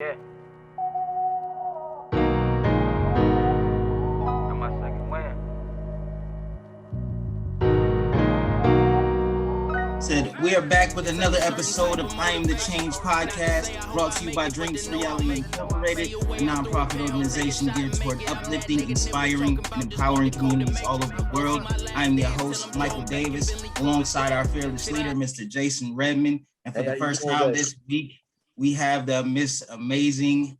Yeah. Got my second win. Said we are back with another episode of I Am the Change podcast, brought to you by Drinks Reality Incorporated, a nonprofit organization geared toward uplifting, inspiring, and empowering communities all over the world. I am your host, Michael Davis, alongside our fearless leader, Mr. Jason Redmond. And for the first time this week, we have the Miss Amazing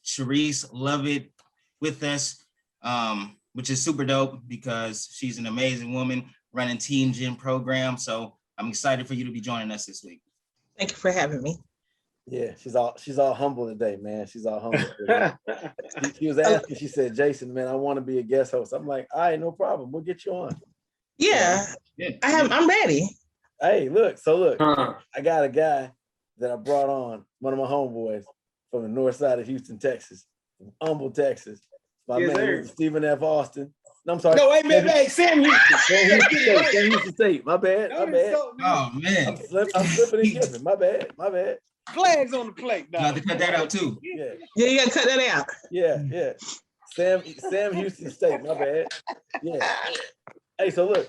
Sharice Lovett with us, which is super dope because she's an amazing woman running Team Gym program. So I'm excited for you to be joining us this week. Thank you for having me. Yeah, she's all humble today, man. She's all humble. She was asking, she said, Jason, man, I want to be a guest host. I'm like, all right, no problem. We'll get you on. Yeah. I'm ready. Hey, look, I got a guy that I brought on, one of my homeboys from the north side of Houston, Texas, from Humble, Texas. My man, Stephen F. Austin. No, I'm sorry. No, wait, man, Sam Houston. Sam Houston State. My bad. Oh, man. I'm slipping and giving. My bad. Flags on the plate. You have to cut that out, too. Yeah, you got to cut that out. Yeah. Sam Houston State. My bad. Yeah. Hey, so look.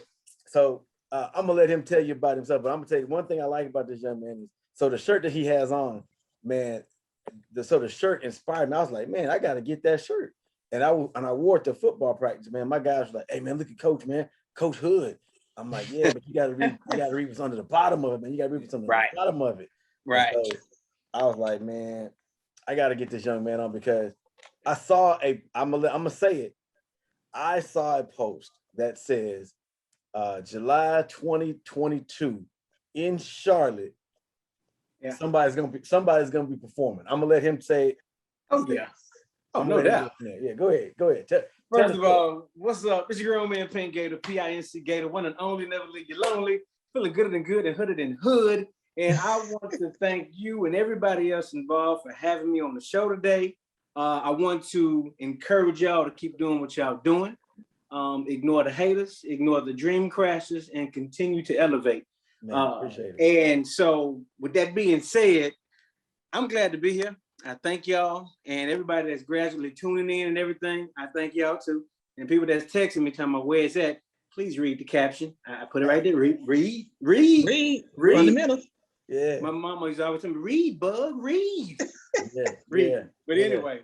I'm going to let him tell you about himself, but I'm going to tell you one thing I like about this young man is, so the shirt that he has on, man, the shirt inspired me. I was like, man, I got to get that shirt. And I wore it to football practice, man. My guys were like, hey, man, look at Coach, man. Coach Hood. I'm like, yeah, but you got to read what's under the bottom of it, man. You got to read what's under the bottom of it. Right. So I was like, man, I got to get this young man on because I saw I'm going to say it. I saw a post that says July 2022 in Charlotte. Yeah. Somebody's gonna be performing. I'm gonna let him say it. Oh yeah. Oh, no doubt. Yeah, go ahead. First of all, what's up? It's your girl man, PinC Gator, PinC Gator, one and only, never leave you lonely, feeling gooder than good and hooded than hood. And I want to thank you and everybody else involved for having me on the show today. I want to encourage y'all to keep doing what y'all doing. Ignore the haters, ignore the dream crashers, and continue to elevate. Man, appreciate it. And so with that being said, I'm glad to be here. I thank y'all and everybody that's gradually tuning in and everything. I thank y'all too. And people that's texting me telling me where it's at, please read the caption. I put it right there. Read. In the middle. Yeah. My mama used to always tell me, read, bug, read. Yeah. Read. Yeah. But anyway,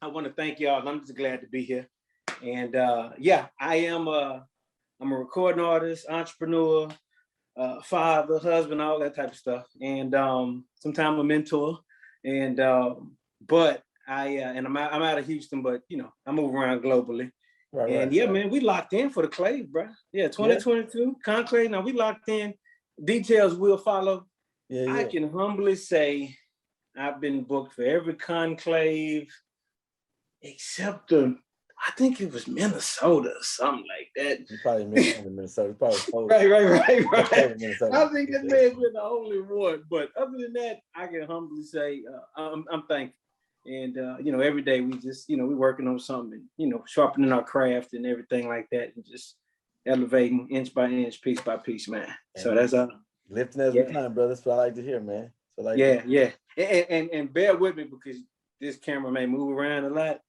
I want to thank y'all. I'm just glad to be here. And I'm a recording artist, entrepreneur, father, husband, all that type of stuff. And sometimes a mentor. And but I'm out of Houston, but I move around globally. Right, man, we locked in for the Clave, bro. Yeah, 2022 Conclave. Now we locked in. Details will follow. Yeah. I can humbly say I've been booked for every conclave except I think it was Minnesota or something like that. You probably Minnesota. Probably right. I think that may have been the only one. But other than that, I can humbly say I'm thankful. And every day we just we working on something, sharpening our craft and everything like that, and just elevating inch by inch, piece by piece, man. And so that's lifting every time, brother. That's what I like to hear, man. So And bear with me because this camera may move around a lot.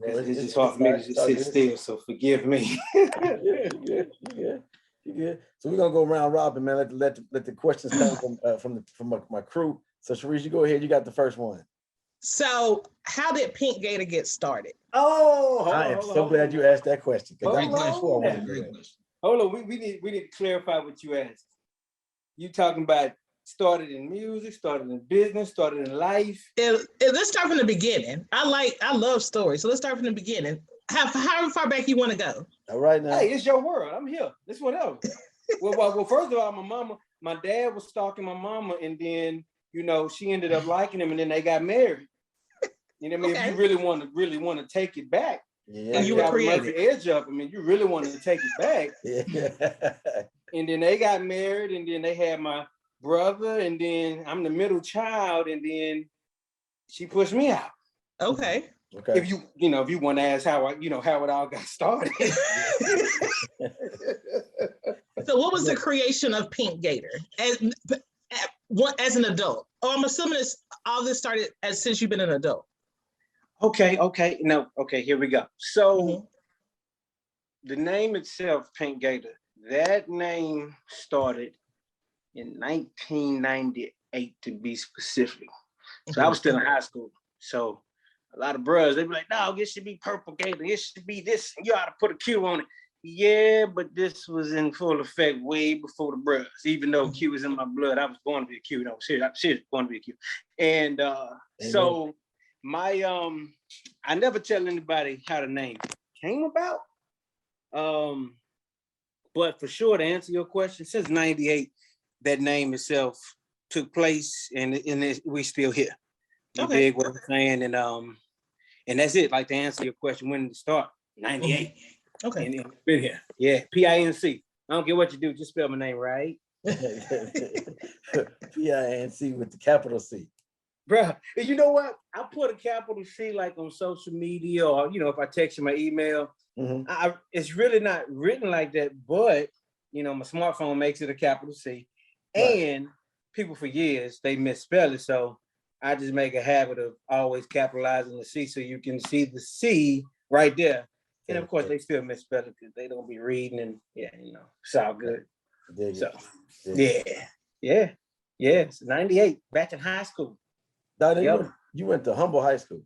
It's just hard for me to just sit still, so forgive me. Yeah. So we're gonna go around robin, man. Let the questions come from my crew. So Sharice, you go ahead. You got the first one. So how did PinC Gator get started? I am so glad you asked that question. Hold on, we need to clarify what you asked. You talking about started in music, started in business, started in life? Let's start from the beginning. I love stories, so let's start from the beginning. However far back you want to go. All right now. Hey, it's your world. I'm here. It's whatever. well, first of all, my dad was stalking my mama, and then she ended up liking him, and then they got married. You know what I mean? Okay. If you really want to take it back, and you were creative. Edge up. I mean, you really want to take it back. Yeah. And then they got married, and then they had my brother, and then I'm the middle child, and then she pushed me out. Okay. If you want to ask how it all got started. So what was the creation of PinC Gator? And as an adult? Oh, I'm assuming all this started since you've been an adult. Okay. No, okay, here we go. So the name itself, PinC Gator, that name started in 1998 to be specific. So I was still in high school. So a lot of brothers, they'd be like, no, it should be Purple Gator. It should be this. You ought to put a Q on it. Yeah, but this was in full effect way before the brothers. Even though Q was in my blood, I was born to be a Q. No, seriously, born to be a Q. And so my I never tell anybody how the name came about. But for sure, to answer your question, since '98, that name itself took place, and we still here. You dig what I'm saying? And that's it. Like, to answer your question, when did it start? '98. Okay. And it's been here. Yeah, PINC. I don't care what you do, just spell my name right. PINC with the capital C. Bruh, you know what? I put a capital C like on social media, or if I text you my email. It's really not written like that, but my smartphone makes it a capital C. And people for years, they misspell it. So I just make a habit of always capitalizing the C so you can see the C right there. And of course, they still misspell it because they don't be reading, and it's all good. So yeah. It's '98, back in high school. You went to Humble High School.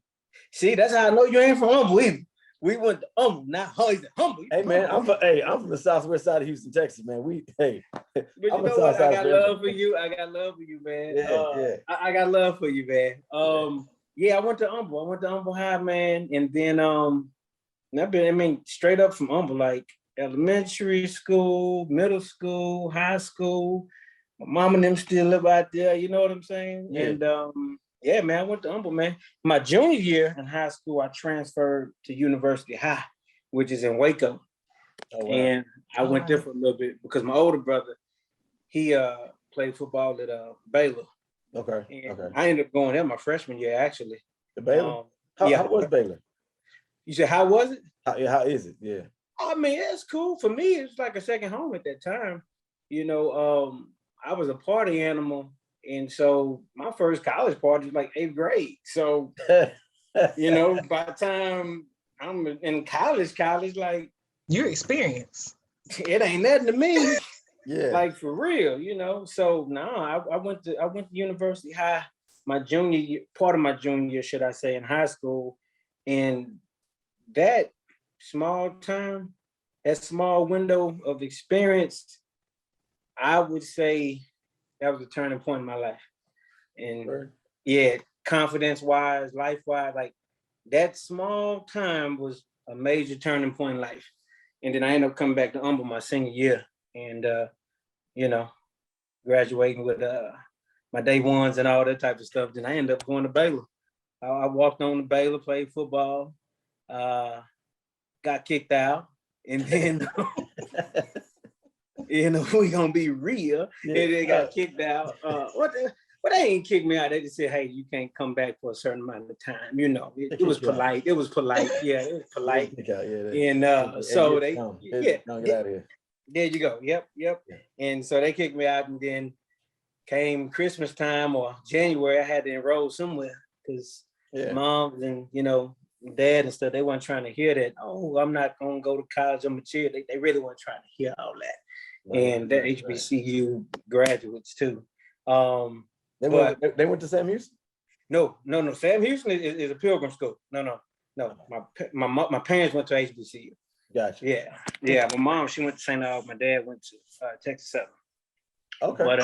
See, that's how I know you ain't from Humble either. We went to Humble, not Humble. Hey man, I'm from the southwest side of Houston, Texas, man. But you know what? I got love for you. I got love for you, man. I got love for you, man. I went to Humble. I went to Humble High, man, and then straight up from Humble, like elementary school, middle school, high school. My mom and them still live out there. You know what I'm saying? Yeah. And man, I went to Humble, man. My junior year in high school, I transferred to University High, which is in Waco. Oh, wow. And I went there for a little bit because my older brother, he played football at Baylor. Okay. I ended up going there my freshman year, actually. The Baylor? How was Baylor? You said, how was it? How is it? Yeah. I mean, it's cool. For me, it's like a second home at that time. I was a party animal. And so my first college party was like 8th grade. So, by the time I'm in college, like, your experience, it ain't nothing to me. Yeah. Like, for real, So I went to University High my junior year, part of my junior year, should I say, in high school. And that small window of experience, I would say that was a turning point in my life. And confidence-wise, life-wise, like, that small time was a major turning point in life. And then I ended up coming back to Humble my senior year and, graduating with my day ones and all that type of stuff. Then I ended up going to Baylor. I walked on to Baylor, played football, got kicked out, and then we gonna be real. And they got kicked out. But they ain't kicked me out. They just said, hey, you can't come back for a certain amount of time. It was polite. It was polite. Yeah, it was polite. And so they get out of here. There you go. Yep. And so they kicked me out, and then came Christmas time or January, I had to enroll somewhere because mom and dad and stuff, they weren't trying to hear that. Oh, I'm not gonna go to college. I'm a cheer. They really weren't trying to hear all that. And the HBCU graduates too. They went to Sam Houston? No. Sam Houston is a pilgrim school. No. My parents went to HBCU. Gotcha. Yeah. My mom, she went to St. Aug. My dad went to Texas Southern. Okay. But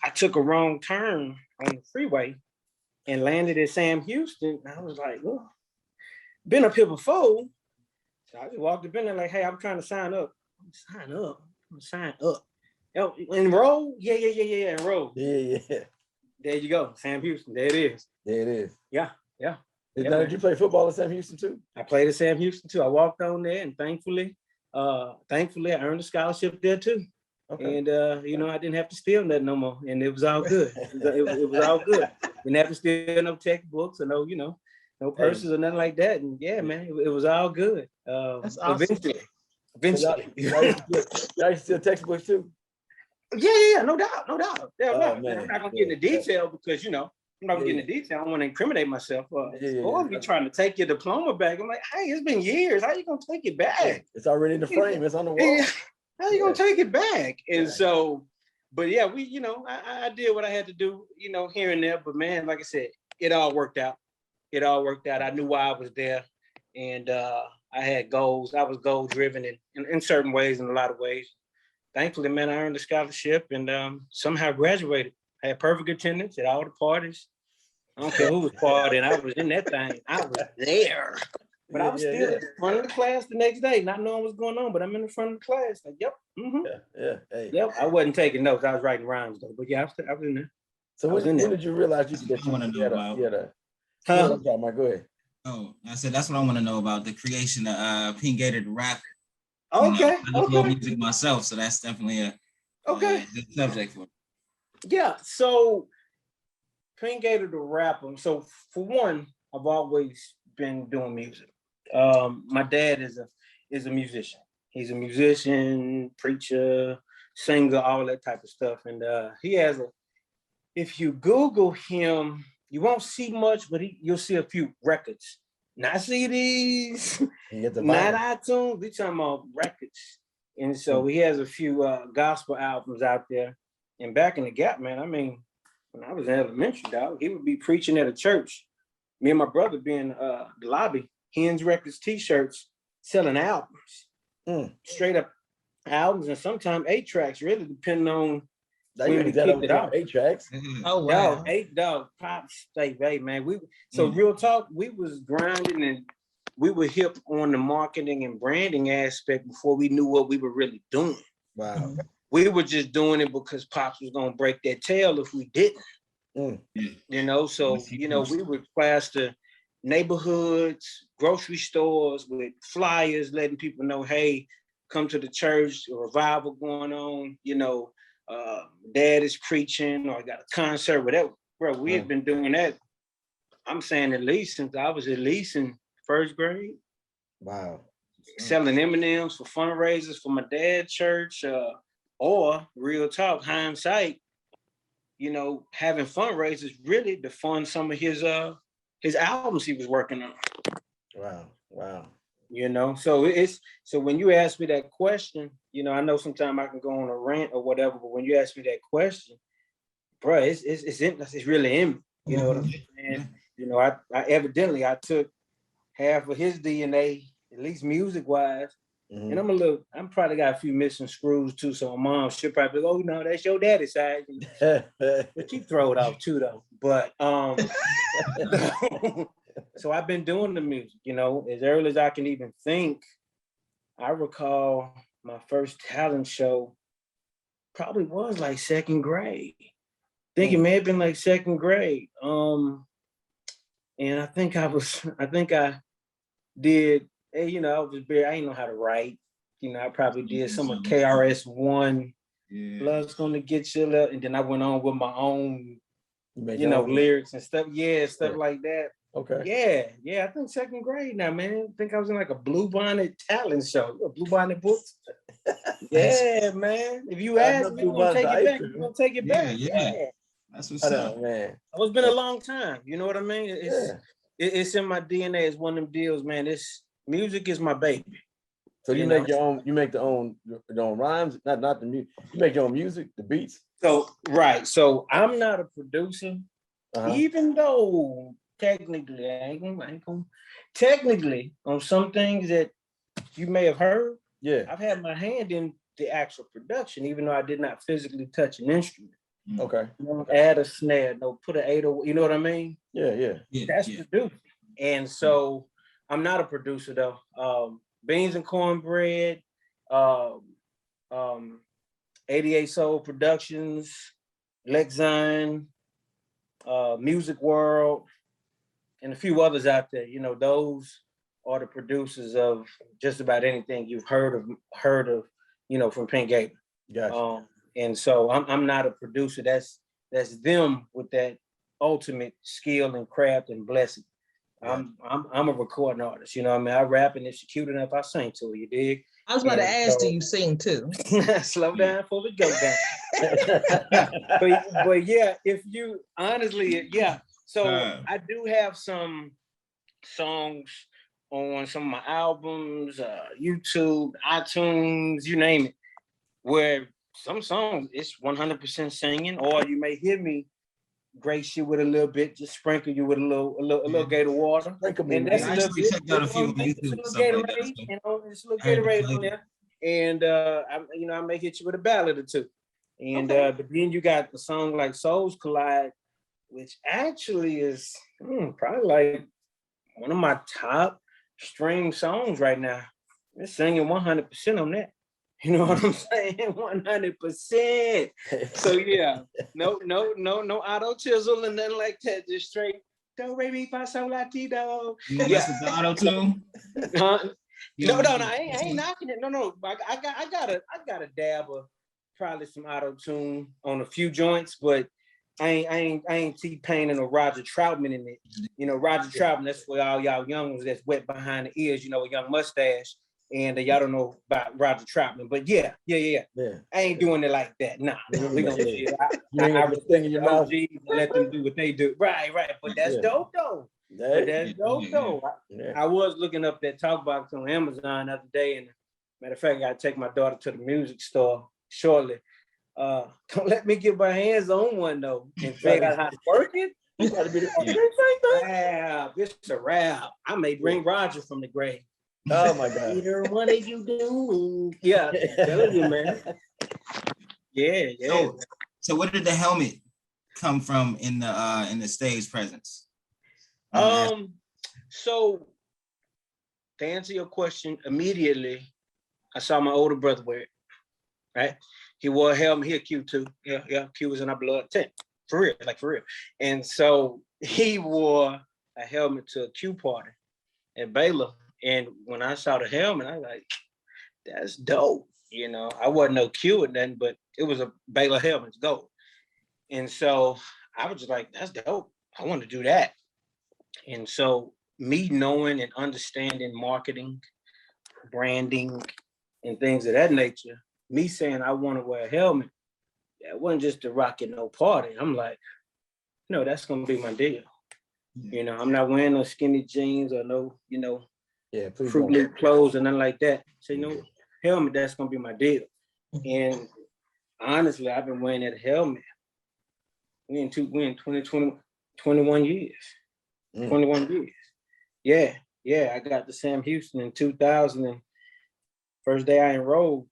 I took a wrong turn on the freeway and landed at Sam Houston. I was like, well, been up here before. So I just walked up in there like, hey, I'm trying to sign up. Sign up. Enroll? Yeah. Enroll. Yeah. There you go. Sam Houston. There it is. Yeah. Did you play football at Sam Houston too? I played at Sam Houston too. I walked on there, and thankfully, I earned a scholarship there too. Okay. And I didn't have to steal nothing no more, and it was all good. It was all good. Didn't have to steal no textbooks or no purses or nothing like that. And man, it was all good. That's awesome. Eventually. Y'all used to steal textbooks too? Yeah, no doubt, no doubt. Yeah, Oh, right. man. I'm not gonna get into detail because I'm not gonna get Yeah. into detail. I don't want to incriminate myself. Yeah. Or be trying to take your diploma back. I'm like, hey, it's been years. How you gonna take it back? It's already in the frame. It's on the wall. Yeah. How you gonna take it back? And Yeah. so, but yeah, I did what I had to do, here and there. But man, like I said, it all worked out. It all worked out. I knew why I was there, and I had goals. I was goal driven in certain ways, in a lot of ways. Thankfully, man, I earned a scholarship and somehow graduated. I had perfect attendance at all the parties. I don't care who was partying. I was in that thing. I was there. But I was still in front of the class the next day, not knowing what's going on, but I'm in the front of the class. Like, yep. Mm-hmm. Hey. Yep. I wasn't taking notes. I was writing rhymes though. But yeah, I was in there. So when did you realize you want to know about? Go ahead. Oh, I said that's what I want to know about, the creation of PinC Gator the rapper. Okay. I just love music myself, so that's definitely a good subject for me. Yeah. So PinC Gator the rapper. So for one, I've always been doing music. My dad is a musician. He's a musician, preacher, singer, all that type of stuff. And he has if you Google him, you won't see much, but you'll see a few records. Not CDs, not iTunes, we're talking about records. And so he has a few gospel albums out there. And back in the gap, man, I mean, when I was in elementary, dog, he would be preaching at a church. Me and my brother being the lobby, Hens Records t-shirts, selling albums. Straight up albums, and sometimes 8 tracks, really depending on when we kicked it off. 8 tracks. Oh wow. 8 pops say, hey man, real talk, we was grinding and we were hip on the marketing and branding aspect before we knew what we were really doing. Wow. We were just doing it because Pops was gonna break that tail if we didn't. So we would plaster neighborhoods, grocery stores with flyers letting people know, hey, come to the church, a revival going on, dad is preaching or got a concert, whatever. Bro, we had been doing that, I'm saying at least since I was at least in first grade. Wow. Selling M&Ms for fundraisers for my dad's church, or real talk, hindsight, having fundraisers really to fund some of his albums he was working on. Wow. So when you ask me that question, I know sometimes I can go on a rant or whatever, but when you ask me that question, bro, it's really in me. You know what I'm saying? I evidently I took half of his DNA, at least music wise. And I'm probably got a few missing screws too. So my mom should probably go, oh no, that's your daddy's side. But she throw it off too though. But so I've been doing the music, as early as I can even think. I recall my first talent show probably was like second grade. I think it may have been like second grade. And I think I did, I didn't know how to write. I probably did some of KRS-One. Love's Gonna Get You, and then I went on with my own, lyrics and stuff. Yeah, stuff like that. Okay. Yeah. I think second grade now, man. I think I was in like a Blue Bonnet talent show, a Blue Bonnet books. Yeah, man. If you ask me, we're gonna take it back. Yeah. That's what's up, man. It's been a long time. You know what I mean? It's in my DNA. It's one of them deals, man. Music is my baby. So you make your own. You make your own rhymes, not the music. You make your own music, the beats. So right. So I'm not a producer, even though technically I ain't gonna. Technically, on some things that you may have heard, I've had my hand in the actual production, even though I did not physically touch an instrument. Okay. Add a snare, put an 808, you know what I mean? Yeah. That's producing. And so I'm not a producer though. Beans and Cornbread, 88 Soul Productions, Lexine, Music World, and a few others out there. Those are the producers of just about anything you've heard of, from PinC Gator. Gotcha. And so I'm not a producer. That's them with that ultimate skill and craft and blessing. I'm a recording artist. You know what I mean? I rap, and if she's cute enough, I sing to her. You dig? I was about to And ask, so- do you sing too? Slow down before we go down. but yeah, if you honestly, yeah. So I do have some songs on some of my albums, YouTube, iTunes, you name it, where some songs it's 100% singing, or you may hear me grace you with a little bit, just sprinkle you with a little Gator water. Sprinkle me, And man. that's I a little actually bit. checked out a few on It's YouTube a and little stuff like that. Gatorade, So you know, it's a little I had to Gatorade play on there. And I may hit you with a ballad or two. And but then you got the song like Souls Collide, which actually is probably like one of my top stream songs right now. They're singing 100% on that. You know what I'm saying? 100%. So yeah, no auto chisel and nothing like that. Just straight do re mi fa sol la ti do. you mess with the auto tune? No, I ain't knocking it. No. I got a dab of probably some auto tune on a few joints, but I ain't T-Pain or Roger Troutman in it. You know, Roger Troutman, that's for all y'all young ones that's wet behind the ears, you know, a young mustache. And y'all don't know about Roger Troutman, but yeah. I ain't doing it like that. Nah, we gonna You ain't got the thing in your mouth. OGs and let them do what they do. Right. But that's dope though. But that's dope though. I was looking up that talk box on Amazon the other day, and matter of fact, I gotta take my daughter to the music store shortly. Don't let me get my hands on one though and figure out how to work it. You gotta be the Rap. It's a rap. I may bring Roger from the grave. Oh my God. Peter, what did you do? Yeah, telling you, man. Yeah. So where did the helmet come from in the stage presence? So to answer your question, immediately I saw my older brother wear it. Right? He wore a helmet, he a Q too. Yeah, Q was in our blood. For real. And so he wore a helmet to a Q party at Baylor. And when I saw the helmet, I was like, that's dope. You know, I wasn't no Q or nothing, but it was a Baylor helmet, it's gold. And so I was just like, that's dope. I want to do that. And so me knowing and understanding marketing, branding, and things of that nature, me saying I want to wear a helmet, that wasn't just to rock at no party. I'm like, no, that's going to be my deal. You know, I'm not wearing no skinny jeans or no, Fruit Loop clothes and nothing like that. So, helmet, that's gonna be my deal. And honestly, I've been wearing that helmet. We in 21 years. 21 years. Yeah. I got to Sam Houston in 2000. And first day I enrolled,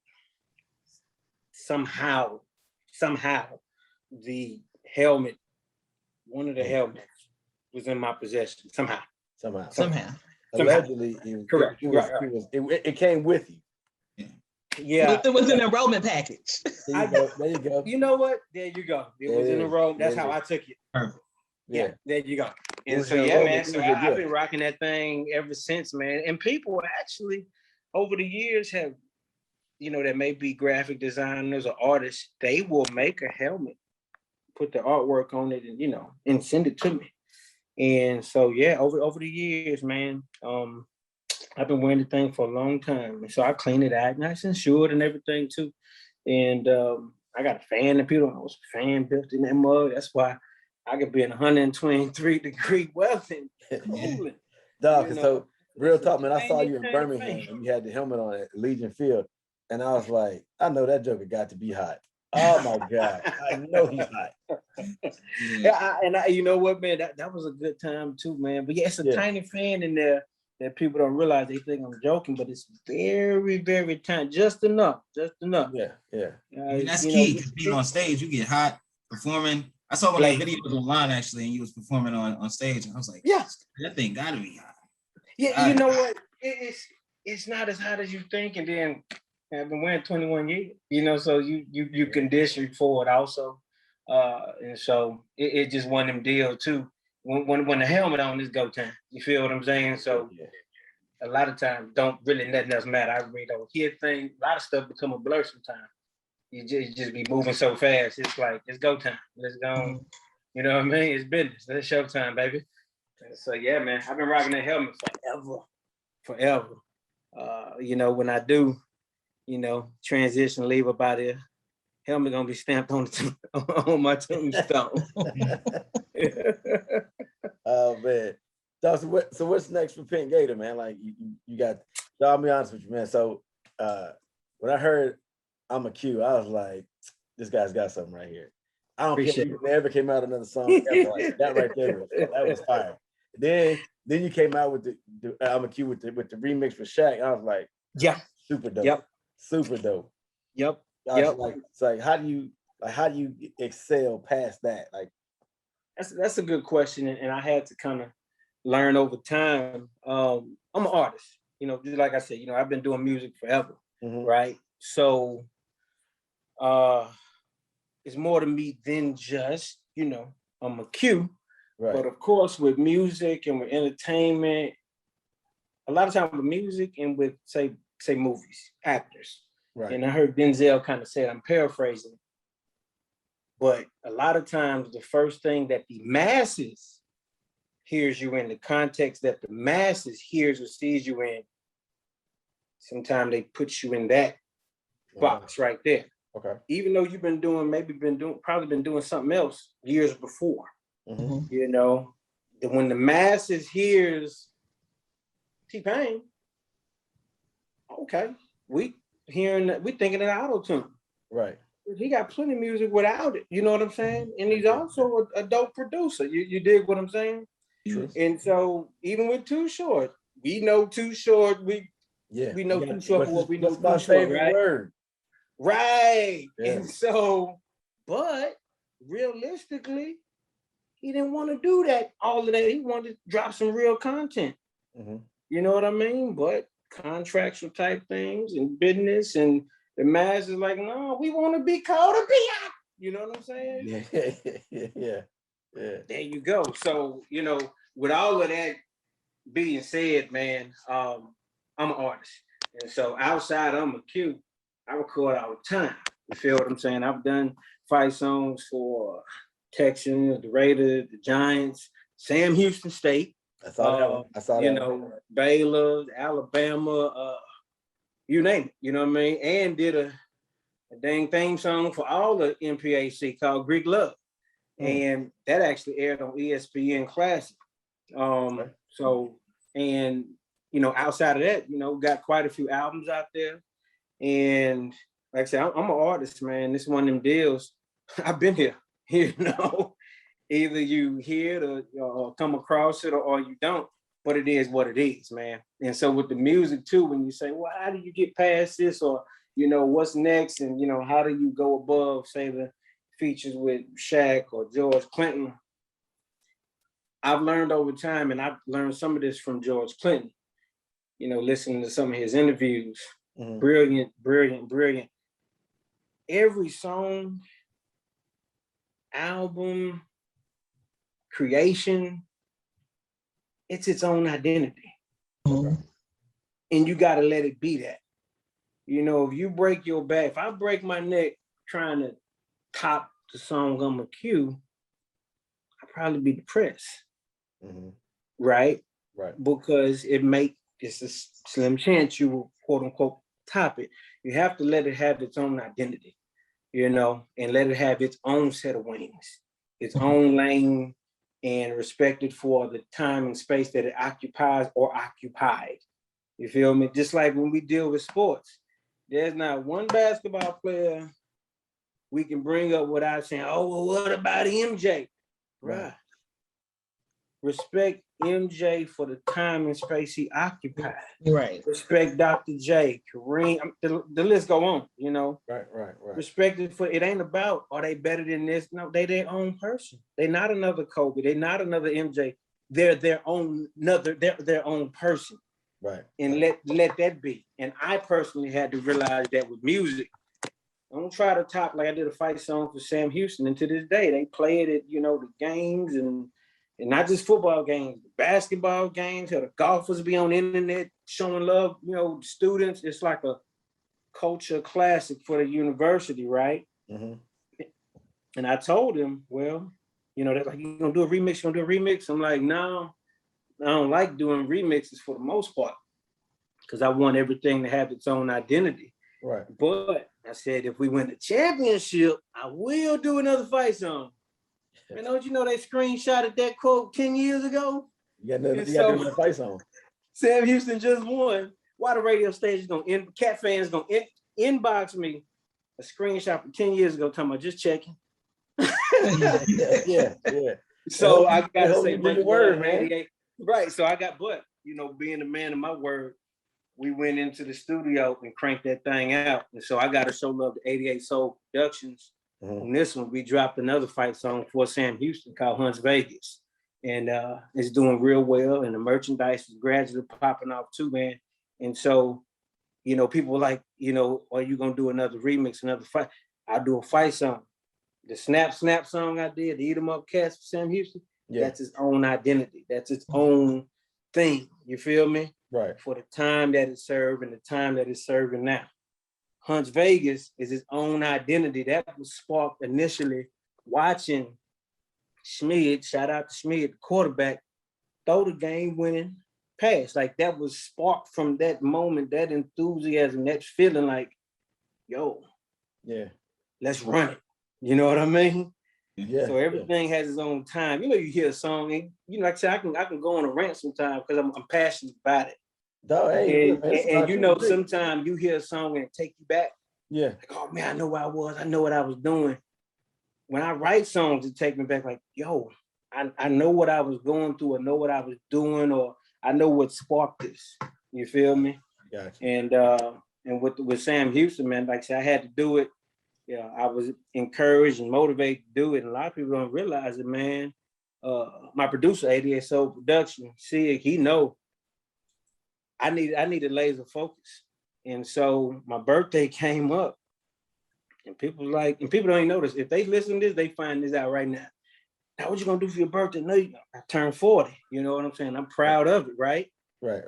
somehow, the helmet, one of the helmets was in my possession. Somehow. Allegedly, correct. It came with you. Yeah, it was an enrollment package. There you go. You know what? There you go. It was in a row. That's how I took it. Perfect. Yeah, there you go. And so man. So I've been rocking that thing ever since, man. And people actually over the years have, that may be graphic designers or artists. They will make a helmet, put the artwork on it, and and send it to me. And so over the years, man, I've been wearing the thing for a long time. And so I clean it out, nice and insured and everything too. And I got a fan, and people, I was a fan built in that mug. That's why I could be in 123-degree weather and cooling. Dog, so real talk, man, I saw you in Birmingham and you had the helmet on at Legion Field. And I was like, I know that joker got to be hot. Oh my God, I know he's hot. You know what, man, that was a good time too, man. But it's a tiny fan in there that people don't realize. They think I'm joking, but it's very, very tiny, just enough. Yeah. That's key, because being on stage, you get hot performing. I saw one of the videos online actually, and you was performing on stage, and I was like, that thing gotta be hot. Yeah, you know what? It's not as hot as you think, and then I've been wearing 21 years, so you condition for it also. And so it just one of them deals too. When the helmet on is go time, you feel what I'm saying? So a lot of times don't really nothing else matter. I really don't hear things. A lot of stuff become a blur sometimes. You just be moving so fast. It's like, it's go time. Let's go. You know what I mean? It's business. It's showtime, baby. So yeah, man, I've been rocking that helmet forever. You know, when I do, you know, transition, leave up out here, helmet gonna be stamped on on my tombstone. Oh man. So what's next for PinC Gator, man? Like you got. So I'll be honest with you, man. So when I heard I'm a Q, I was like, this guy's got something right here. I don't care if you never came out another song ever. Like, that right there was fire. Then you came out with the I'm a Q with the remix for Shaq. I was like, yeah, super dope. Yep. Super dope. Yep. I was like, it's like how do you excel past that? Like that's a good question, and I had to kind of learn over time. I'm an artist, you know, just like I said, you know, I've been doing music forever, right? So it's more to me than just, you know, I'm a Q. Right. But of course, with music and with entertainment, a lot of times with music and with say movies, actors. Right. And I heard Denzel kind of say it, I'm paraphrasing. But a lot of times the first thing that the masses hears you in, the context that the masses hears or sees you in, sometimes they put you in that box right there. Okay. Even though you've probably been doing something else years before. You know, when the masses hears T-Pain, okay, we thinking of auto-tune. Right. He got plenty of music without it. You know what I'm saying? And he's also a dope producer. You dig what I'm saying? True. And so even with Too Short, we know Too Short. We know Too Short for what we know. Too Short, right? Word. Right. Yeah. And so, but realistically, he didn't want to do that. All of that. He wanted to drop some real content. You know what I mean? But contractual type things and business and the masses like, no, we want to be called a P.I. You know what I'm saying? Yeah. There you go. So, you know, with all of that being said, man, I'm an artist. And so outside I'm a Q, I record all the time. You feel what I'm saying? I've done fight songs for Texans, the Raiders, the Giants, Sam Houston State. I saw that. You know, Baylor, Alabama, you name it, you know what I mean? And did a dang theme song for all the MPAC called Greek Love. And that actually aired on ESPN Classic. So, and, you know, outside of that, you know, got quite a few albums out there. And like I said, I'm an artist, man. This is one of them deals. I've been here, you know. Either you hear it or come across it or you don't. But it is what it is, man. And so with the music too, when you say, well, how do you get past this? Or, you know, what's next? And, you know, how do you go above, say, the features with Shaq or George Clinton? I've learned over time, and I've learned some of this from George Clinton, you know, listening to some of his interviews. Brilliant. Every song, album, creation, it's its own identity. And you got to let it be that. You know, if you break your back, if I break my neck trying to top the song I'm a Q, I'd probably be depressed. Right? Because it's a slim chance you will, quote unquote, top it. You have to let it have its own identity, you know, and let it have its own set of wings, its own lane, and respected for the time and space that it occupies or occupied. You feel me? Just like when we deal with sports, there's not one basketball player we can bring up without saying, oh, well, what about MJ? Right. Respect MJ for the time and space he occupied. Right. Respect Dr. J, Kareem, the list go on, you know. Right. Respect it for, it ain't about, are they better than this? No, they their own person. They're not another Kobe. They're not another MJ. They're their own person. Right. And let that be. And I personally had to realize that with music. Don't try to top, like I did a fight song for Sam Houston, and to this day, they play it at, you know, the games and not just football games, basketball games, how the golfers be on the internet showing love, you know, students. It's like a culture classic for the university, right? And I told him, well, you know, they're like, you gonna do a remix? I'm like, no, don't like doing remixes for the most part because I want everything to have its own identity. Right. But I said, if we win the championship, I will do another fight song. And don't you know they screenshotted that quote 10 years ago? You got to do that fight song. Sam Houston just won. Why the radio station Cat fans gonna inbox me a screenshot from 10 years ago talking about just checking. yeah. So I gotta say, your word, man. Right. So I got, but being a man of my word, we went into the studio and cranked that thing out. And so I got to show love to 88 Soul Productions. On this one, we dropped another fight song for Sam Houston called Hunts Vegas. And it's doing real well. And the merchandise is gradually popping off too, man. And so, people were like, are you going to do another remix, another fight? I'll do a fight song. The Snap Snap song I did, the Eat 'em Up Cats for Sam Houston, that's his own identity. That's its own thing. You feel me? Right. For the time that it served and the time that it's serving now. Hunts Vegas is his own identity. That was sparked initially watching Schmid, shout out to Schmid, the quarterback, throw the game-winning pass. Like that was sparked from that moment, that enthusiasm, that feeling like, yo, let's run it. You know what I mean? Yeah. So everything has its own time. You hear a song, and like I said, I can go on a rant sometimes because I'm passionate about it. And sometimes you hear a song and it take you back. Yeah. Like, oh man, I know where I was. I know what I was doing. When I write songs, it take me back like, yo, I know what I was going through. I know what I was doing, or I know what sparked this. You feel me? Gotcha. And with Sam Houston, man, like I said, I had to do it. Yeah, I was encouraged and motivated to do it. And a lot of people don't realize it, man. My producer, 88 Soul Production, he know I needed laser focus. And so my birthday came up and people don't even notice. If they listen to this, they find this out right now. Now, what you gonna do for your birthday? No, I turned 40. You know what I'm saying? I'm proud of it, right? Right.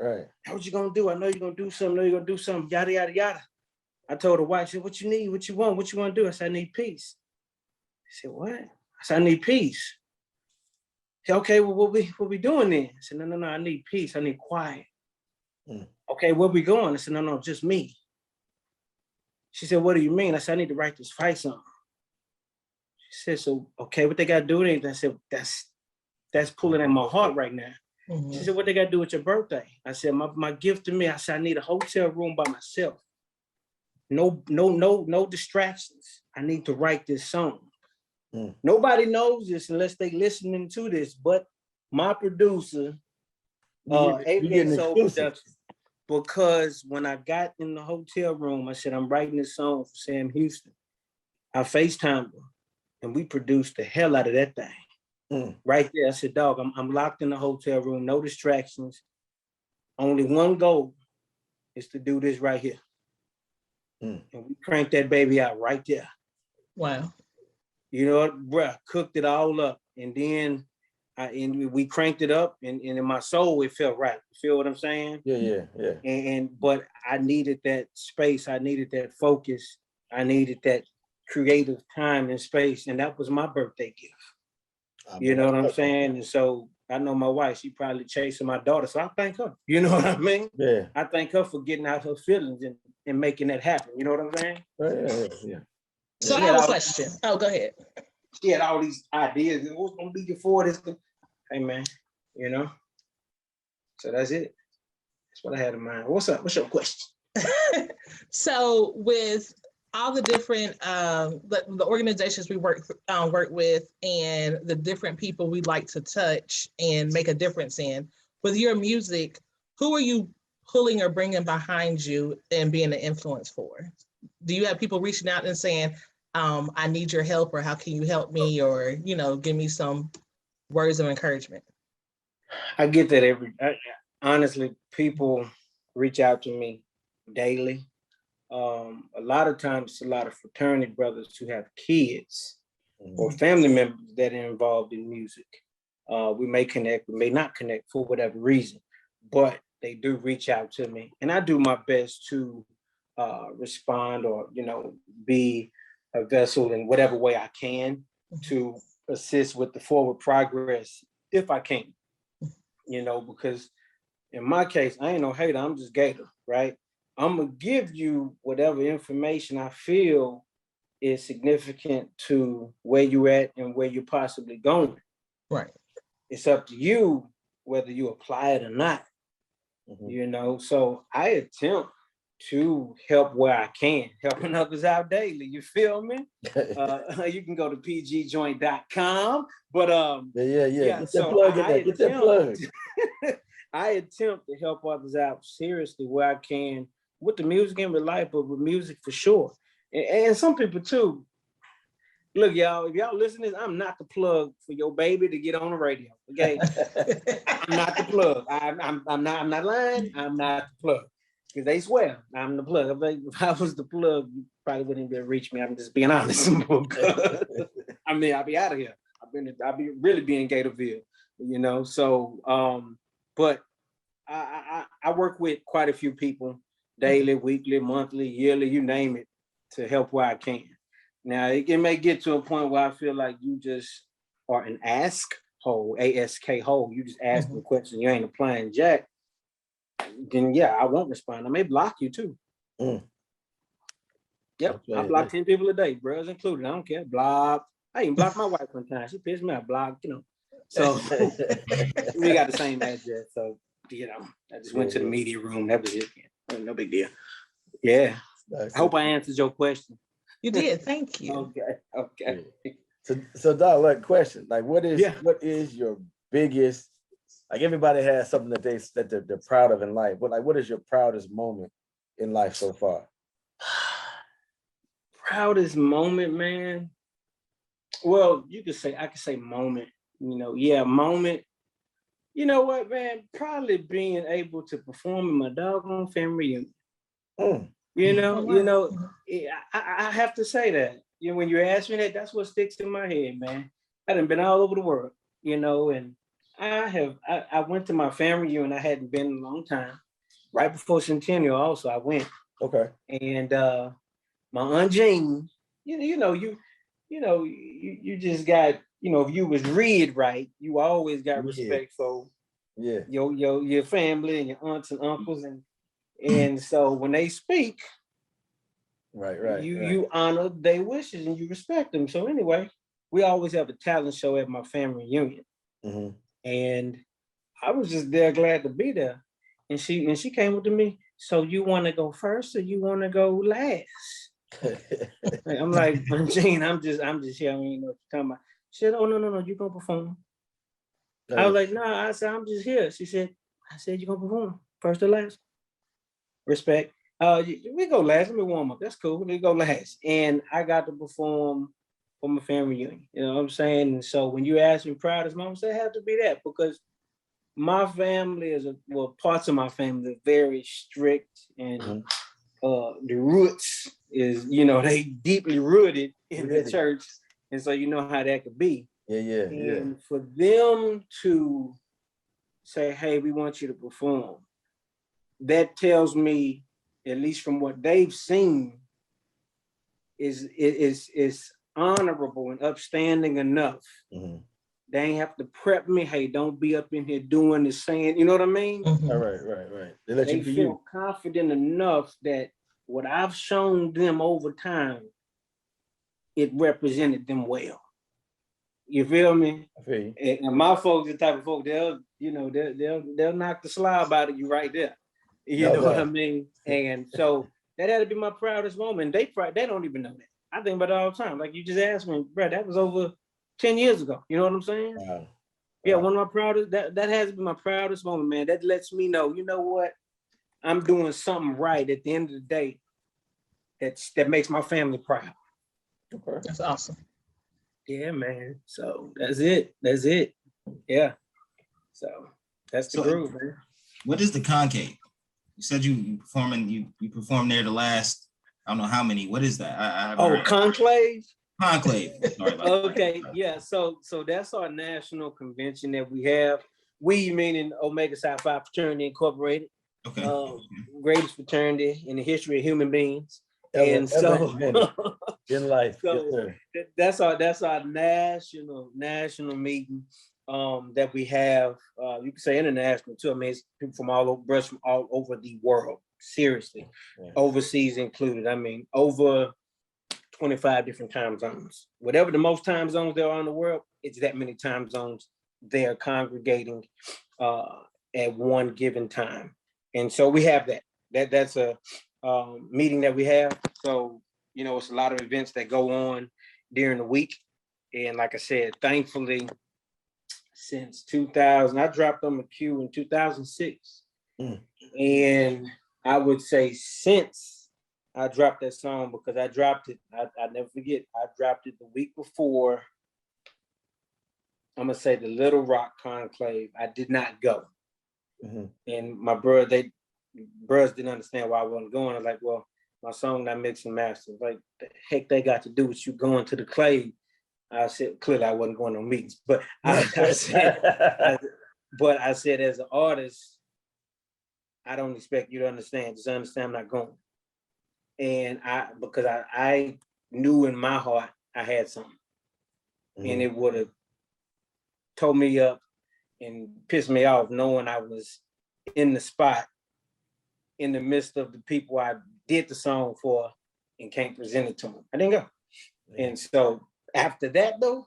Now, what you gonna do? I know you're gonna do something. Yada, yada, yada. I told her wife, she said, what you need? What you want? What you want to do? I said, I need peace. She said, what? I said, I need peace. She said, okay, well, what we doing then? I said, no, I need peace. I need quiet. Okay, where we going? I said, no, just me. She said, what do you mean? I said, I need to write this fight song. She said, so, okay, what they got to do with anything? I said, that's pulling at my heart right now. She said, what they got to do with your birthday? I said, my gift to me, I said, I need a hotel room by myself. No distractions. I need to write this song. Nobody knows this unless they listening to this, but my producer, 88 Soul Productions. Because when I got in the hotel room, I said, I'm writing this song for Sam Houston. I FaceTimed him and we produced the hell out of that thing. Right there. I said, dog, I'm locked in the hotel room, no distractions. Only one goal is to do this right here. And we cranked that baby out right there. Wow. You know what, bruh, cooked it all up. And then we cranked it up and in my soul, it felt right. You feel what I'm saying? Yeah. But I needed that space. I needed that focus. I needed that creative time and space. And that was my birthday gift. You know what I'm saying? And so I know my wife, she probably chasing my daughter. So I thank her. You know what I mean? Yeah. I thank her for getting out her feelings and making that happen. You know what I'm saying? Yeah. So I have a question. Oh, go ahead. She had all these ideas. What's gonna be before this? Hey man, So that's it. That's what I had in mind. What's up? What's your question? So with all the different the organizations we work with and the different people we like to touch and make a difference in, with your music, who are you pulling or bringing behind you and being an influence for? Do you have people reaching out and saying, I need your help, or how can you help me, or give me some words of encouragement? I get that honestly, people reach out to me daily. A lot of times, it's a lot of fraternity brothers who have kids or family members that are involved in music. We may connect, we may not connect for whatever reason, but they do reach out to me, and I do my best to respond or be a vessel in whatever way I can to assist with the forward progress if I can. because in my case, I ain't no hater, I'm just Gator, right? I'm gonna give you whatever information I feel is significant to where you're at and where you're possibly going. Right. It's up to you whether you apply it or not. So I attempt to help where I can, helping others out daily. You feel me? You can go to pgjoint.com. But yeah. Get so that plug in there. Get that plug. I attempt to help others out seriously where I can with the music and with life, but with music for sure. And some people too. Look, y'all, if y'all listen to this, I'm not the plug for your baby to get on the radio. Okay. I'm not the plug. I'm not lying. I'm not the plug. Because they swear I'm the plug. If I was the plug, you probably wouldn't be able to reach me. I'm just being honest. I mean, I'll be out of here. I'll be really be in Gatorville, So but I work with quite a few people daily, weekly, monthly, yearly, you name it, to help where I can. Now, it may get to a point where I feel like you just are an ask hole, ASK hole. You just ask the question, you ain't applying jack. Then, yeah, I won't respond. I may block you too. Yep, okay. I block 10 people a day, bros included. I don't care. Block. I even blocked my wife one time. She pissed me off. Blocked, So we got the same address. So, I just went to the media room. That was it. No big deal. Yeah. I hope I answered your question. You did. Thank you. Okay. So Doc, like question, like what is your biggest, like everybody has something that they're proud of in life. But what is your proudest moment in life so far? Proudest moment, man. Well, I could say moment, moment. You know what, man? Probably being able to perform in my doggone family reunion. I have to say that. When you ask me that, that's what sticks in my head, man. I done been all over the world, and I went to my family reunion. I hadn't been in a long time. Right before Centennial, also I went. Okay. And my Aunt Jean, you just got, if you was reared right, you always got respect for your family and your aunts and uncles, and so when they speak, you honor their wishes and you respect them. So anyway, we always have a talent show at my family reunion, and I was just there glad to be there. And she came up to me. So you want to go first or you want to go last? I'm like, Jean, I'm just here. I don't even know what you're talking about. She said, oh no, you gonna perform. I was like, nah, I said, I'm just here. She said, you're gonna perform first or last. Respect. We go last. Let me warm up. That's cool. We go last. And I got to perform for my family reunion. You know what I'm saying? And so when you ask me proudest moments, it have to be that, because my family parts of my family are very strict, and the roots is, they deeply rooted in the church. And so you know how that could be. And for them to say, hey, we want you to perform, that tells me, at least from what they've seen, is honorable and upstanding enough. They ain't have to prep me. Hey, don't be up in here doing the saying. You know what I mean? Right. They feel confident enough that what I've shown them over time, it represented them well. You feel me? I feel you. And my folks, the type of folk, they'll knock the slob out of you right there. You know what I mean? And so that had to be my proudest moment. They don't even know that. I think about it all the time. Like you just asked me, bro, that was over 10 years ago. You know what I'm saying? Wow. Yeah, one of my proudest, that has been my proudest moment, man. That lets me know, you know what? I'm doing something right at the end of the day that makes my family proud. Okay. That's awesome. Yeah, man. So that's it. Yeah. So that's the groove, man. What is the concave? You said you performed there the last, I don't know how many. What is that? Conclave? Conclave. Sorry about okay, that. Yeah. So that's our national convention that we have. We meaning Omega Psi Phi Fraternity Incorporated. Okay. Greatest fraternity in the history of human beings. In life. So that's our national meeting. that we have. You can say international too. I mean, it's people from all over the world. Seriously, overseas included. I mean, over 25 different time zones. Whatever the most time zones there are in the world, it's that many time zones they are congregating at one given time. And so we have that. That's a meeting that we have. So, you know, it's a lot of events that go on during the week. And like I said, thankfully, since 2000, I dropped on McHugh in 2006. And I would say since I dropped that song, because I dropped it, I never forget, I dropped it the week before, I'm gonna say the Little Rock Conclave. I did not go. And my bros didn't understand why I wasn't going. I was like, well, my song not mixed and mastered. Like, the heck they got to do with you going to the clave? I said, clearly I wasn't going to meetings, but I said, as an artist, I don't expect you to understand. Just understand I'm not going. And because I knew in my heart I had something, and it would have tore me up and pissed me off knowing I was in the spot in the midst of the people I did the song for and can't present it to them. I didn't go. And so after that though,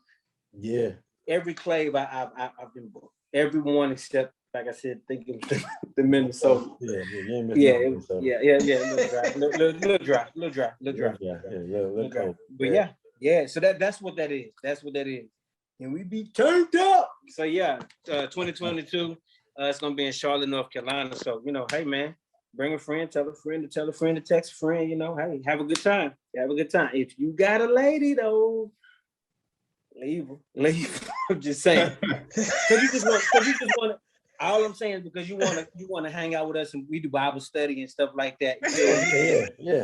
every clave I've been booked. Everyone except, like I said, thinking the Minnesota. Little dry. But yeah. So that's what that is. That's what that is. And we be turned up. So 2022, it's gonna be in Charlotte, North Carolina. So, you know, hey man, bring a friend, tell a friend to tell a friend to text a friend, you know, hey, have a good time. Have a good time. If you got a lady though, leave. I'm just saying. Cause you just want all I'm saying is because you want to hang out with us and we do Bible study and stuff like that.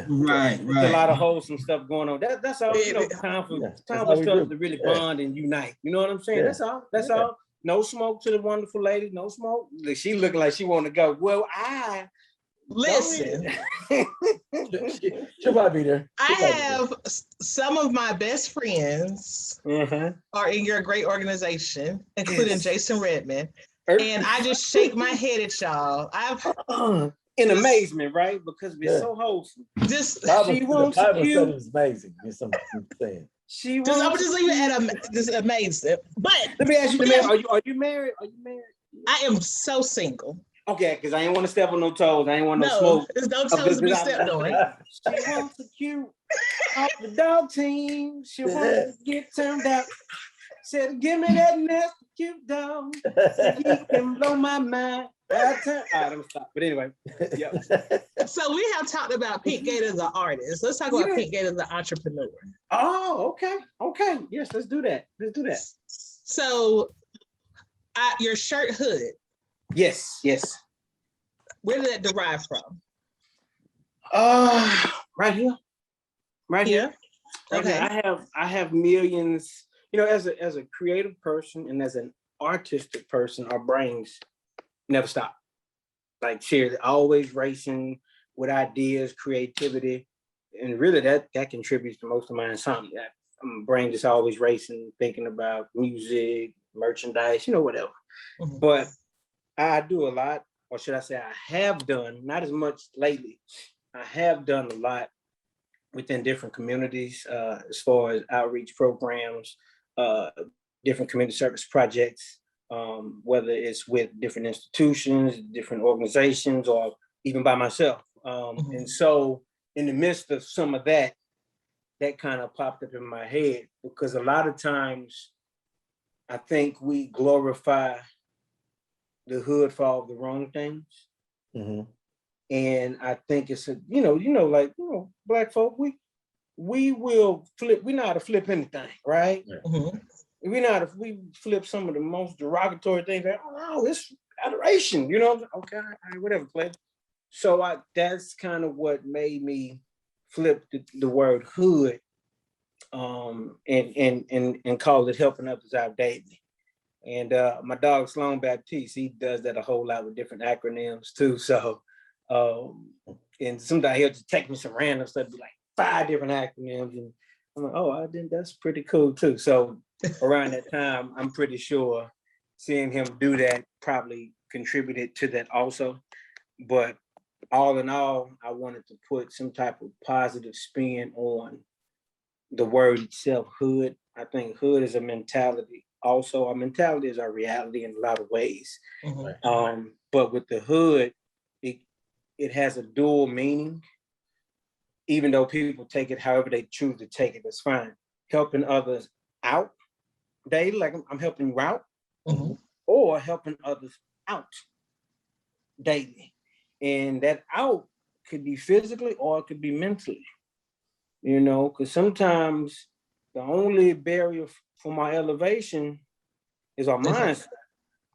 Right. There's a lot of wholesome stuff going on. That's all. You know, time for stuff to really bond and unite. You know what I'm saying? That's all. That's all. No smoke to the wonderful lady. No smoke. She looking like she want to go. Well, listen. She'll probably be there. I have some of my best friends are in your great organization, including Jason Redmond. And I just shake my head at y'all. In amazement, right? Because we're so wholesome. Just she wants the Bible you. study is amazing. It's something I'm saying. She just, I'm just leaving it at just amazing. But let me ask you, are you married? Are you married? I am so single. Okay, because I ain't want to step on no toes. I ain't want no smoke. There's no toes to be stepped on. She wants a cute off the dog team. She wants to get turned out. Said, give me that nasty cute dog. He can blow my mind. All right, I'm stop. But anyway, So we have talked about PinC Gator the artist. Let's talk about PinC Gator the entrepreneur. Oh, okay. Yes, let's do that. So, your shirt hood. Yes. Where did that derive from? Right here. Okay. I have millions. You know, as a creative person and as an artistic person, our brains never stop. Like, seriously, always racing with ideas, creativity, and really that contributes to most of my insomnia. My brain just always racing, thinking about music, merchandise, you know, whatever. But I do a lot, or should I say, I have done, not as much lately. I have done a lot within different communities as far as outreach programs. Different community service projects, whether it's with different institutions, different organizations, or even by myself. And so in the midst of some of that kind of popped up in my head, because a lot of times I think we glorify the hood for all the wrong things. And I think it's Black folk, we will flip. We know how to flip anything, right? We know how to flip some of the most derogatory things. Like, oh, it's adoration, you know? Okay, all right, whatever, play. So that's kind of what made me flip the word hood, and call it helping others out daily. And my dog Sloan Baptiste, he does that a whole lot with different acronyms too. So, and sometimes he'll just text me some random stuff, be like 5 different acronyms, and I'm like, oh, I think that's pretty cool too. So around that time, I'm pretty sure seeing him do that probably contributed to that also. But all in all, I wanted to put some type of positive spin on the word itself, hood. I think hood is a mentality. Also, our mentality is our reality in a lot of ways. But with the hood, it has a dual meaning. Even though people take it however they choose to take it, that's fine. Helping others out daily, like I'm helping you out, or helping others out daily. And that out could be physically or it could be mentally, you know, because sometimes the only barrier for my elevation is our mindset.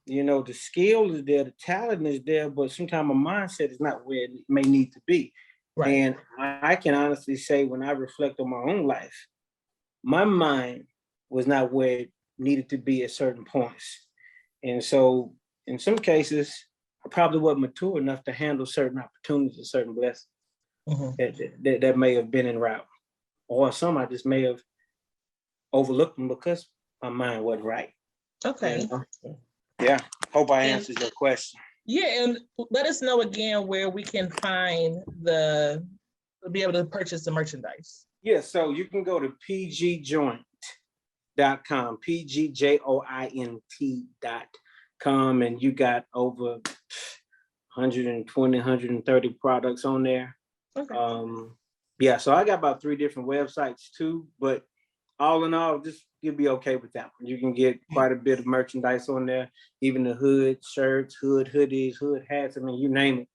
You know, the skill is there, the talent is there, but sometimes my mindset is not where it may need to be. Right. And I can honestly say, when I reflect on my own life, my mind was not where it needed to be at certain points. And so in some cases, I probably wasn't mature enough to handle certain opportunities, certain blessings that may have been en route. Or some I just may have overlooked them because my mind wasn't right. Okay. You know? Yeah. Hope I answered your question. Yeah, and let us know again where we can find be able to purchase the merchandise. Yeah, so you can go to pgjoint.com, pgjoint.com, and you got over 120, 130 products on there. Okay. Yeah, so I got about 3 different websites too, but all in all, just you'll be okay with that one. You can get quite a bit of merchandise on there, even the hood shirts, hood hoodies, hood hats. I mean, you name it.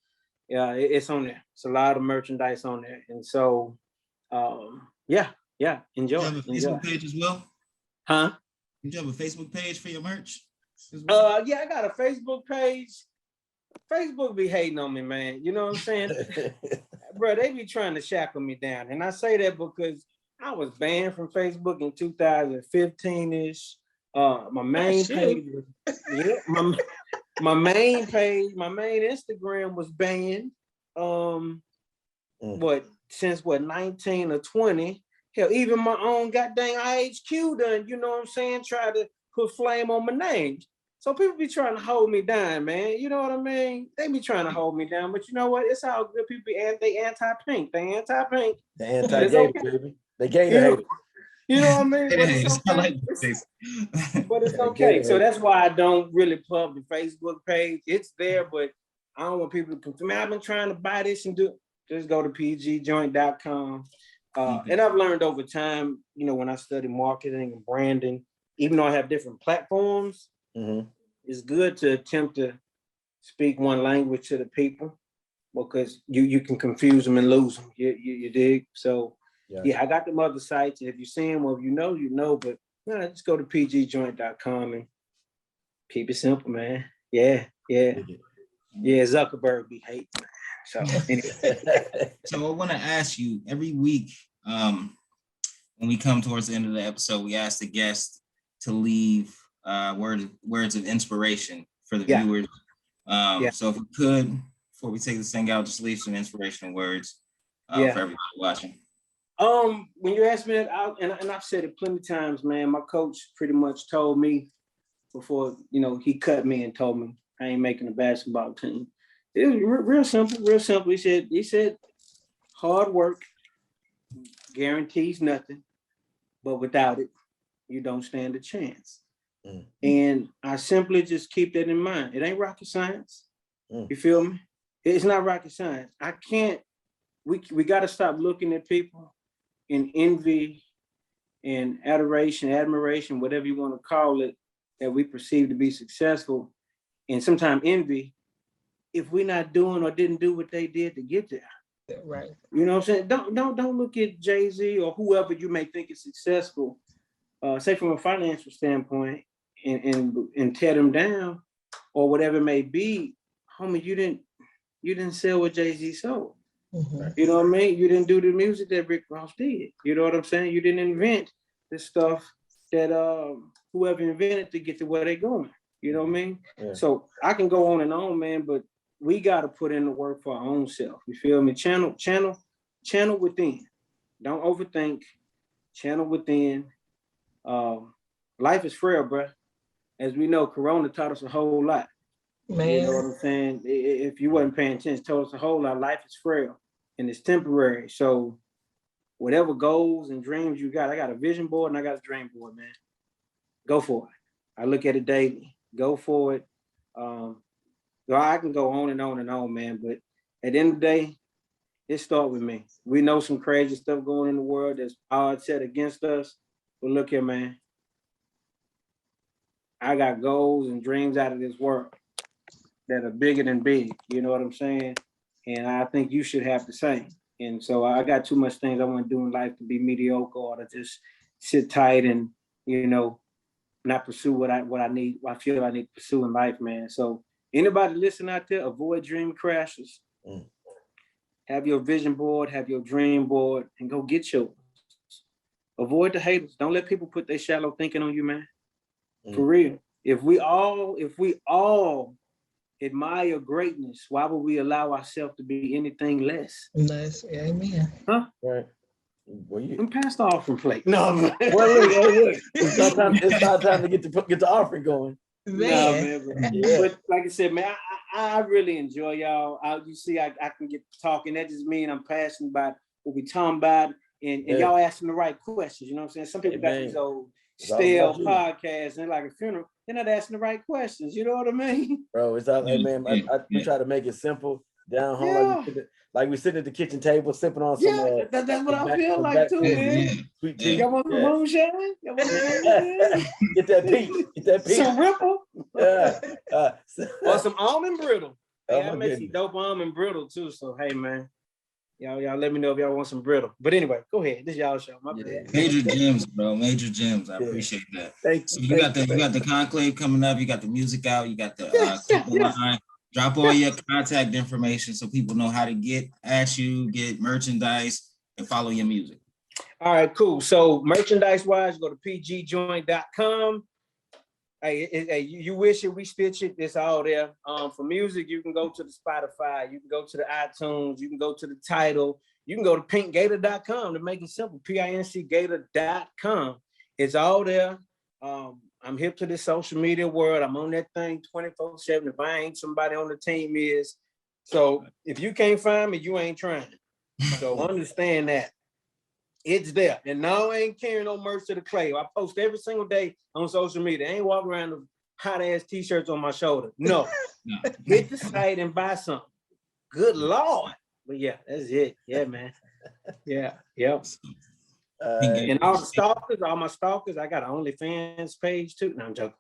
Yeah, it's on there. It's a lot of merchandise on there. And so, yeah, enjoy. You have a Facebook page as well? Huh? You have a Facebook page for your merch? Yeah, I got a Facebook page. Facebook be hating on me, man. You know what I'm saying? Bro, they be trying to shackle me down. And I say that because I was banned from Facebook in 2015-ish. My main page was, my main page, my main Instagram was banned. Since 19 or 20? Hell, even my own goddamn IHQ done, you know what I'm saying, try to put flame on my name. So people be trying to hold me down, man. You know what I mean? They be trying to hold me down, but you know what? It's all good. People they anti-pink. They anti-pink. The anti-Gator, baby. The Gator hater. You know what I mean? But it's okay. But it's okay. So that's why I don't really plug the Facebook page. It's there, but I don't want people to come to me. I've been trying to buy this and do. Just go to pgjoint.com. And I've learned over time, you know, when I study marketing and branding, even though I have different platforms, it's good to attempt to speak one language to the people, because you can confuse them and lose them. You dig? So yeah, I got them other sites. If you see them, well, you know, but just go to pgjoint.com and keep it simple, man. Yeah. Zuckerberg be hating, man. So anyway. So I want to ask you, every week, when we come towards the end of the episode, we ask the guest to leave words of inspiration for the viewers. So if we could, before we take this thing out, just leave some inspirational words for everybody watching. When you asked me that, and I've said it plenty of times, man, my coach pretty much told me before, you know, he cut me and told me I ain't making a basketball team. It was real simple. He said, hard work guarantees nothing, but without it, you don't stand a chance. And I simply just keep that in mind. It ain't rocket science. You feel me? It's not rocket science. We got to stop looking at people in envy and admiration, whatever you want to call it, that we perceive to be successful. And sometimes envy, if we're not doing or didn't do what they did to get there. Right. You know what I'm saying? Don't look at Jay-Z or whoever you may think is successful, say from a financial standpoint, and tear them down or whatever it may be. Homie, you didn't sell what Jay-Z sold. You know what I mean? You didn't do the music that Rick Ross did. You know what I'm saying? You didn't invent the stuff that whoever invented to get to where they're going. You know what I mean? Yeah. So I can go on and on, man, but we got to put in the work for our own self. You feel me? Channel within. Don't overthink. Channel within. Life is frail, bro. as we know, Corona taught us a whole lot. Man. You know what I'm saying? If you wasn't paying attention, it taught us a whole lot. Life is frail and it's temporary. So whatever goals and dreams you got, I got a vision board and I got a dream board, man. Go for it. I look at it daily. Go for it. I can go on and on and on, man. But at the end of the day, it starts with me. We know some crazy stuff going in the world. There's odds set against us. But look here, man. I got goals and dreams out of this world that are bigger than big. You know what I'm saying? And I think you should have the same. And so I got too much things I want to do in life to be mediocre or to just sit tight and, you know, not pursue what I need, what I feel I need to pursue in life, man. So anybody listening out there, avoid dream crashes. Have your vision board, have your dream board, and go get yours. Avoid the haters. Don't let people put their shallow thinking on you, man. For real. If we all admire greatness, why would we allow ourselves to be anything less? Nice. Amen. Huh? Right. Well, I'm past the offering plate. No, man. Well, look. It's about time to get the offering going. Man. No, man. But like I said, man, I really enjoy y'all. You see, I can get talking. That just means I'm passionate about what we talking about, and y'all asking the right questions. You know what I'm saying? Some people got these old stale podcasts and like a funeral. They're not asking the right questions. You know what I mean? Bro, it's all, hey, man. We try to make it simple, down home, like we sitting at the kitchen table sipping on some. That's what I feel like too, man. Sweet tea. Y'all want some moonshine? Get that peach. Some Ripple. Or some almond brittle. Hey, I make goodness. some dope almond brittle too. So hey, man, y'all let me know if y'all want some brittle. But anyway, go ahead. This y'all show. My bad. Major gems, bro. Major gems. I appreciate that. Thank you. So you got the conclave coming up. You got the music out. You got the line. Drop all your contact information so people know how to get at you, get merchandise, and follow your music. All right, cool. So merchandise-wise, go to pgjoint.com. Hey, you wish it, we stitch it. It's all there. For music, you can go to the Spotify. You can go to the iTunes. You can go to the Tidal. You can go to PinCGator.com to make it simple. PinCGator.com. It's all there. I'm hip to this social media world. I'm on that thing 24/7. If I ain't, somebody on the team is. So if you can't find me, you ain't trying. So understand that. It's there. And now I ain't carrying no merch to the clay. I post every single day on social media. I ain't walking around with hot ass t-shirts on my shoulder. No. Hit the site and buy something. Good Lord. But yeah, that's it. Yeah, man. Yeah. Yep. And all my stalkers, I got an OnlyFans page too. No, I'm joking.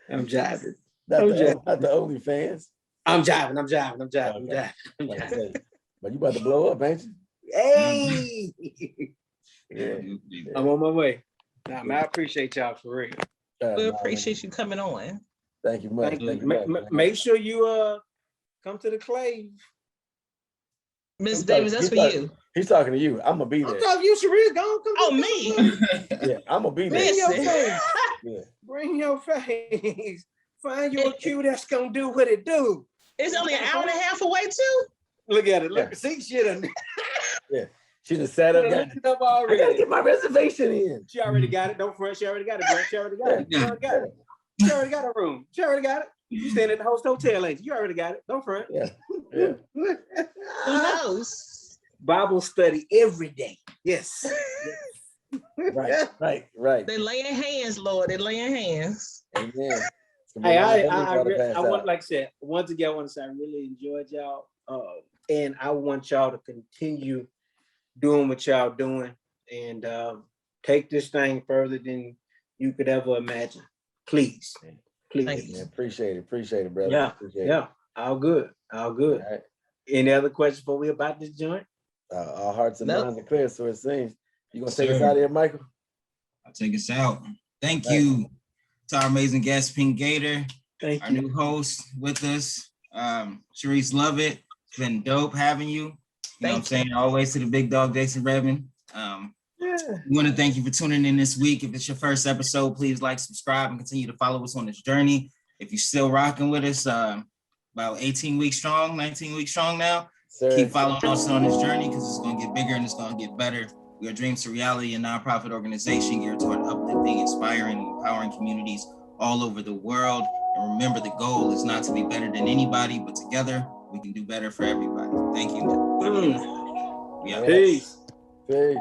I'm jiving. Not the OnlyFans. I'm jiving. But you about to blow up, ain't you? Hey. Yeah. I'm on my way. Nah, man, I appreciate y'all for real. We appreciate you coming on. Thank you much. Thank you. Make sure you come to the Clave. Miss Davis, that's for you. He's talking to you. I'm gonna be there. I'm talking to you, Sheree. Go come. Oh, me. Yeah, I'm gonna be there. Bring your face. Yeah. Bring your face. Find you a cue that's gonna do what it do. It's only an hour and a half away too. Look at it. Look, see, she done. Yeah, she just sat up. I gotta get my reservation in. She already got it. Don't front. She already got it, bro. She already got it. She already got it. She already got a room. She already got it. You staying at the host hotel, ain't you? You already got it. Don't front. Yeah. Who knows? Bible study every day. Yes. Right. They laying hands, Lord. They laying hands. Amen. Hey, I want, like I said, once again, I want to say I really enjoyed y'all. And I want y'all to continue doing what y'all doing and take this thing further than you could ever imagine. Please. Thank you. Appreciate it, brother. Yeah. Appreciate Yeah. All good. All right. Any other questions before we about this joint? Our hearts and Nope. minds are clear, so it seems. You gonna take us out of here, Michael? I'll take us out. Thank you to our amazing guest, PinC Gator, Thank our you. new host with us. Sharice, love it. It's been dope having you. You know what I'm saying? Always to the big dog, Jason Redmond. We want to thank you for tuning in this week. If it's your first episode, please like, subscribe, and continue to follow us on this journey. If you're still rocking with us, about 18 weeks strong, 19 weeks strong now, keep following us on this journey because it's going to get bigger and it's going to get better. We are Dreams to Reality, a nonprofit organization geared toward uplifting, inspiring, and empowering communities all over the world. And remember, the goal is not to be better than anybody, but together we can do better for everybody. Thank you. Peace. Peace.